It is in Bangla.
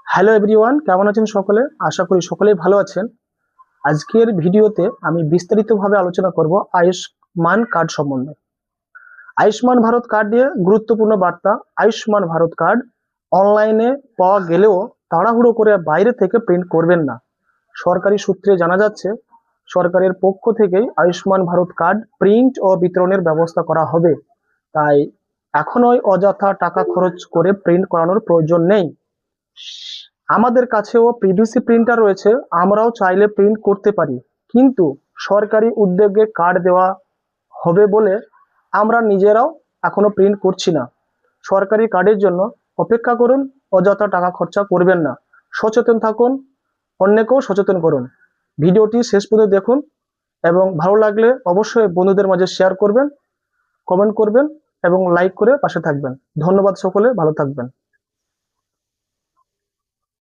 হ্যালো এভরিওয়ান, কেমন আছেন সকলে? আশা করি সকলেই ভালো আছেন। আজকের ভিডিওতে আমি বিস্তারিতভাবে আলোচনা করব আয়ুষ্মান কার্ড সম্বন্ধে। আয়ুষ্মান ভারত কার্ড নিয়ে গুরুত্বপূর্ণ বার্তা। আয়ুষ্মান ভারত কার্ড অনলাইনে পাওয়া গেলেও তাড়াহুড়ো করে বাইরে থেকে প্রিন্ট করবেন না। সরকারি সূত্রে জানা যাচ্ছে, সরকারের পক্ষ থেকেই আয়ুষ্মান ভারত কার্ড প্রিন্ট ও বিতরণের ব্যবস্থা করা হবে। তাই এখনোই অযথা টাকা খরচ করে প্রিন্ট করানোর প্রয়োজন নেই। আমাদের কাছেও পিভিসি প্রিন্টার রয়েছে, আমরাও চাইলে প্রিন্ট করতে পারি, কিন্তু সরকারি উদ্যোগে কার্ড দেওয়া হবে বলে আমরা নিজেরাও এখনো প্রিন্ট করছি না। সরকারি কার্ডের জন্য অপেক্ষা করুন, অযথা টাকা খরচা করবেন না। সচেতন থাকুন, অন্যকেও সচেতন করুন। ভিডিওটি শেষ পর্যন্ত দেখুন এবং ভালো লাগলে অবশ্যই বন্ধুদের মাঝে শেয়ার করবেন, কমেন্ট করবেন এবং লাইক করে পাশে থাকবেন। ধন্যবাদ, সকলে ভালো থাকবেন।